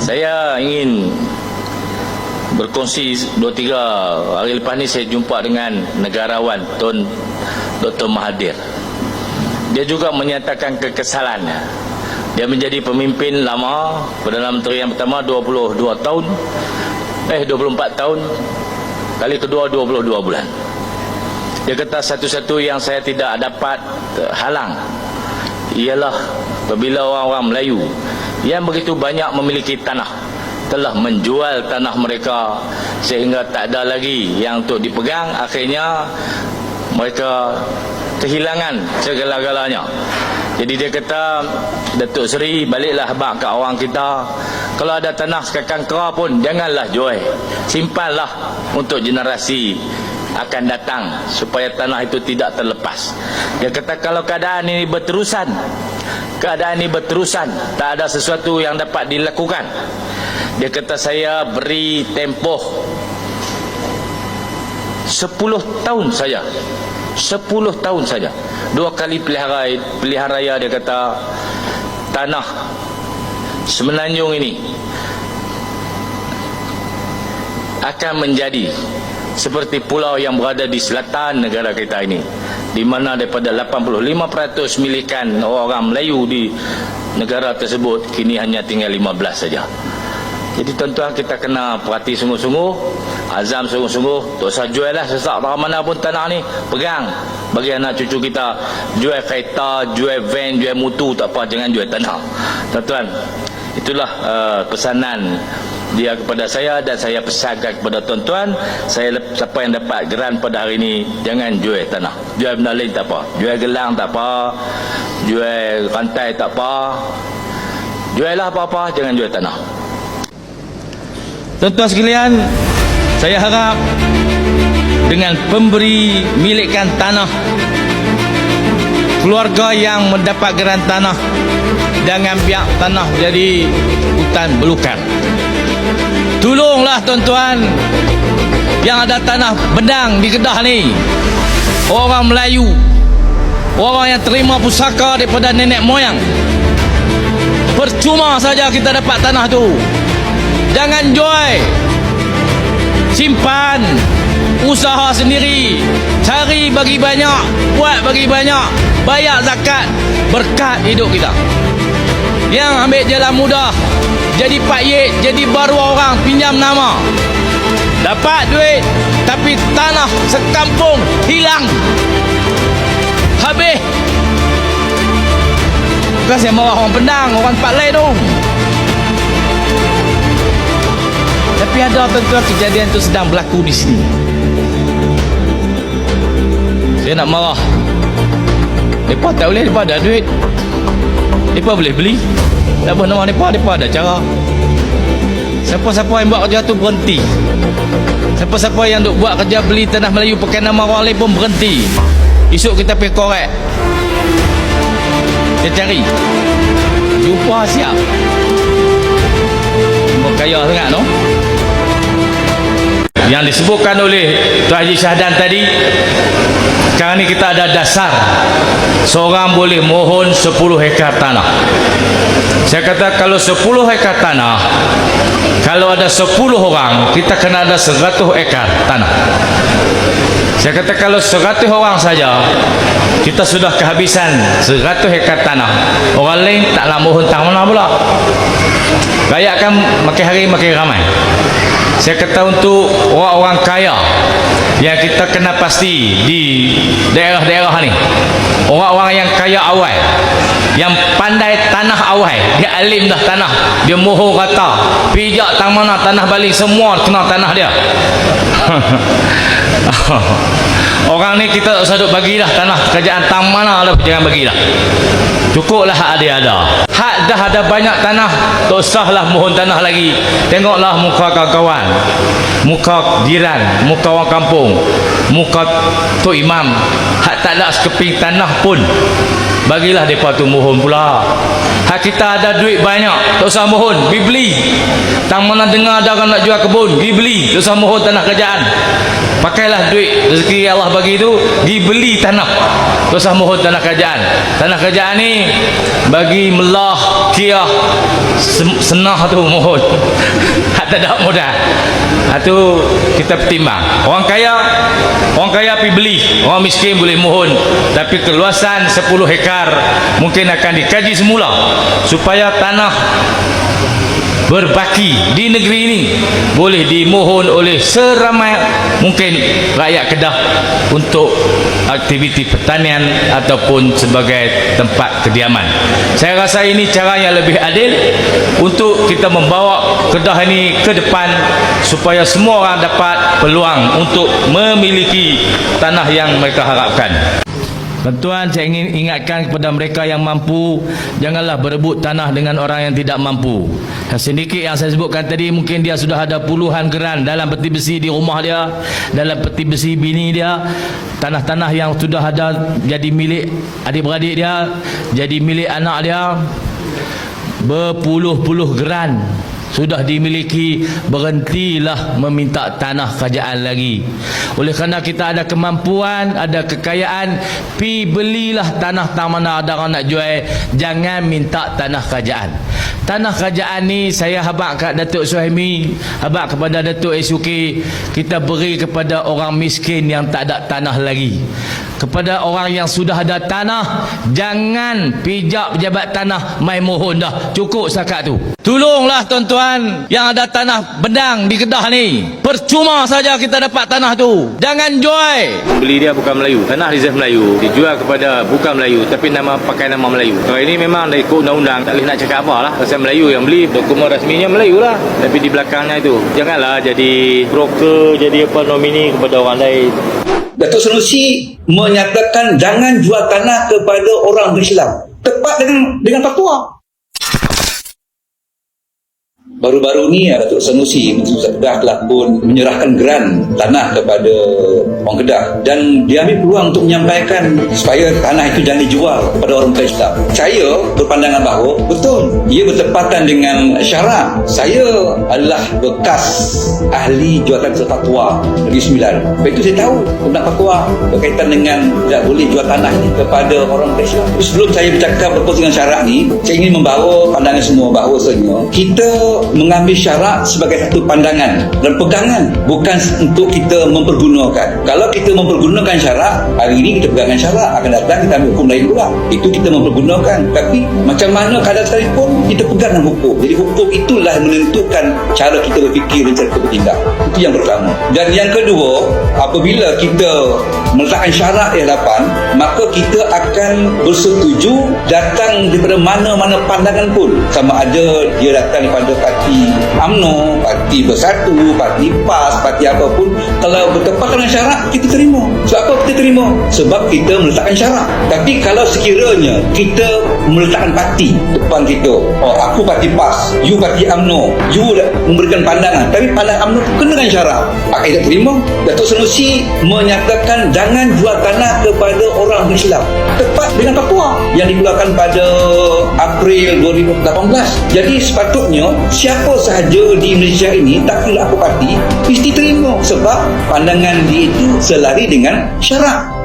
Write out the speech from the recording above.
Saya ingin berkongsi 2-3 hari lepas ni saya jumpa dengan negarawan Tun Dr. Mahathir. Dia juga menyatakan kekesalannya. Dia menjadi pemimpin lama, Perdana Menteri yang pertama 24 tahun, kali kedua 22 bulan. Dia kata satu-satu yang saya tidak dapat halang ialah apabila orang-orang Melayu yang begitu banyak memiliki tanah telah menjual tanah mereka sehingga tak ada lagi yang untuk dipegang, akhirnya mereka kehilangan segala-galanya. Jadi dia kata, Datuk Seri, baliklah abang kat orang kita, kalau ada tanah sekakang kera pun janganlah jual, simpanlah untuk generasi akan datang supaya tanah itu tidak terlepas. Dia kata kalau keadaan ini berterusan, tak ada sesuatu yang dapat dilakukan. Dia kata saya beri tempoh 10 tahun saja. 10 tahun saja. 2 kali pilihan raya dia kata tanah Semenanjung ini akan menjadi seperti pulau yang berada di selatan negara kita ini, di mana daripada 85% milikan orang Melayu di negara tersebut kini hanya tinggal 15 saja. Jadi tuan-tuan, kita kena perhati sungguh-sungguh, azam sungguh-sungguh, tak usah jual lah sesak dari mana pun tanah ni, pegang bagi anak cucu kita. Jual kereta, jual van, jual mutu, tak apa, jangan jual tanah. Tuan-tuan, itulah pesanan dia kepada saya, dan saya pesankan kepada tuan-tuan, siapa yang dapat geran pada hari ini, jangan jual tanah. Jual benda lain tak apa, jual gelang tak apa, jual rantai tak apa, jual lah apa-apa, jangan jual tanah. Tuan-tuan sekalian, saya harap dengan pemberi milikkan tanah, keluarga yang mendapat geran tanah, jangan biar tanah jadi hutan belukar. Tolonglah tuan-tuan yang ada tanah bedang di Kedah ni, orang Melayu, orang yang terima pusaka daripada nenek moyang. Percuma saja kita dapat tanah tu. Jangan jual, simpan, usaha sendiri, cari bagi banyak, buat bagi banyak, bayar zakat, berkat hidup kita. Yang ambil jalan mudah, jadi Pak Yek, jadi baru orang, pinjam nama, dapat duit, tapi tanah sekampung hilang, habis. Bukan saya marah orang Pendang, orang Pak Lai tu. Tapi ada tuan-tuan, kejadian itu sedang berlaku di sini. Saya nak marah. Mereka tak boleh, mereka ada duit, mereka boleh beli. Tak apa nama mereka ada cara. Siapa-siapa yang buat kerja tu berhenti. Siapa-siapa yang duk buat kerja beli tanah Melayu pakai nama orang lain pun berhenti. Esok kita pergi korek, kita cari, jumpa siap. Berkaya sangat no? Yang disebutkan oleh Tuan Haji Syahdan tadi, sekarang ni kita ada dasar seorang boleh mohon 10 hektar tanah. Saya kata kalau 10 hektar tanah, kalau ada 10 orang, kita kena ada 100 ekar tanah. Saya kata kalau 100 orang saja, kita sudah kehabisan 100 hektar tanah. Orang lain taklah mohon tang mana pula. Rakyat kan makin hari makin ramai. Saya kata untuk orang-orang kaya yang kita kena pasti di daerah-daerah ni, orang-orang yang kaya awal, yang pandai tanah awal, dia alim dah tanah, dia mohon kata pijak tang mana tanah balik, semua kena tanah dia. Orang ni kita tak usah duk bagilah tanah kerajaan tang mana lah, jangan bagilah. Cukuplah hak dia ada. Hak dah ada banyak tanah, tak usahlah mohon tanah lagi. Tengoklah muka kawan-kawan, muka jiran, muka orang kampung, muka Tok Imam, hak tak ada sekeping tanah pun, bagilah mereka tu mohon pula. Hak kita ada duit banyak, tak usah mohon, pergi beli. Tang mana dengar ada orang nak jual kebun, pergi beli, tak usah mohon tanah kerajaan. Pakailah duit rezeki Allah bagi itu, pergi beli tanah, tak usah mohon tanah kerajaan. Tanah kerajaan ni bagi melah kira senah tu mohon. Tak ada mudah. Itu kita pertimbang. Orang kaya pergi beli, orang miskin boleh mohon. Tapi keluasan 10 hektar mungkin akan dikaji semula supaya tanah berbaki di negeri ini boleh dimohon oleh seramai mungkin rakyat Kedah untuk aktiviti pertanian ataupun sebagai tempat kediaman. Saya rasa ini cara yang lebih adil untuk kita membawa Kedah ini ke depan supaya semua orang dapat peluang untuk memiliki tanah yang mereka harapkan. Tuan, saya ingin ingatkan kepada mereka yang mampu, janganlah berebut tanah dengan orang yang tidak mampu. Sedikit yang saya sebutkan tadi, mungkin dia sudah ada puluhan geran dalam peti besi di rumah dia, dalam peti besi bini dia, tanah-tanah yang sudah ada jadi milik adik-beradik dia, jadi milik anak dia, berpuluh-puluh geran sudah dimiliki. Berhentilah meminta tanah kerajaan lagi. Oleh kerana kita ada kemampuan, ada kekayaan, pi belilah tanah mana ada orang nak jual. Jangan minta tanah kerajaan. Tanah kerajaan ni saya habaq kat Datuk Suhaimi, habaq kepada Datuk SUK, kita beri kepada orang miskin yang tak ada tanah lagi. Kepada orang yang sudah ada tanah, jangan pijak pejabat tanah mai mohon dah. Cukup setakat tu. Tolonglah tuan-tuan yang ada tanah bedang di Kedah ni. Percuma saja kita dapat tanah tu. Jangan jual. Beli dia bukan Melayu, tanah reserve Melayu, dijual kepada bukan Melayu tapi pakai nama Melayu. Kalau ini memang dah ikut undang-undang, tak boleh nak cakap apa lah. Pasal Melayu yang beli, dokumen rasminya Melayu lah. Tapi di belakangnya itu, janganlah jadi broker, jadi nomini kepada orang lain. Datuk Sanusi menyatakan jangan jual tanah kepada orang Islam. Tepat dengan fatwa. Baru-baru ni Datuk Sanusi Menteri Pusat Kedah telah pun menyerahkan geran tanah kepada orang Kedah, dan dia ambil peluang untuk menyampaikan supaya tanah itu jangan dijual kepada orang bukan Islam. Saya berpandangan bahawa betul ia bertepatan dengan syarak. Saya adalah bekas ahli jualan fatwa Negeri Sembilan. Sebab itu saya tahu tentang fatwa berkaitan dengan tidak boleh jual tanah ini kepada orang bukan Islam. Sebelum saya bercakap berkaitan dengan syarak ni, saya ingin membawa pandangan semua bahawasanya kita mengambil syarak sebagai satu pandangan dan pegangan, bukan untuk kita mempergunakan. Kalau kita mempergunakan syarak, hari ini kita pegangkan syarak, akan datang kita ambil hukum lain pula. Itu kita mempergunakan. Tapi macam mana keadaan sekalipun, kita pegang dengan hukum. Jadi hukum itulah menentukan cara kita berfikir dan cara kita bertindak. Itu yang pertama. Dan yang kedua, apabila kita meletakkan syarak di hadapan, maka kita akan bersetuju datang daripada mana-mana pandangan pun, sama ada dia datang daripada parti UMNO, parti Bersatu, parti PAS, parti apapun. Kalau bertepatan dengan syarak, kita terima. Sebab apa kita terima? Sebab kita meletakkan syarak. Tapi kalau sekiranya kita meletakkan parti depan kita, aku parti PAS, you parti UMNO, you memberikan pandangan, tapi pandangan UMNO kena dengan syarak, akan kita terima. Datuk Sanusi menyatakan jangan jual tanah kepada orang Islam. Tepat dengan fatwa yang dikeluarkan pada April 2018. Jadi sepatutnya siapa sahaja di Malaysia ini, tak kira apa parti, mesti terima sebab pandangan dia itu selari dengan syarak.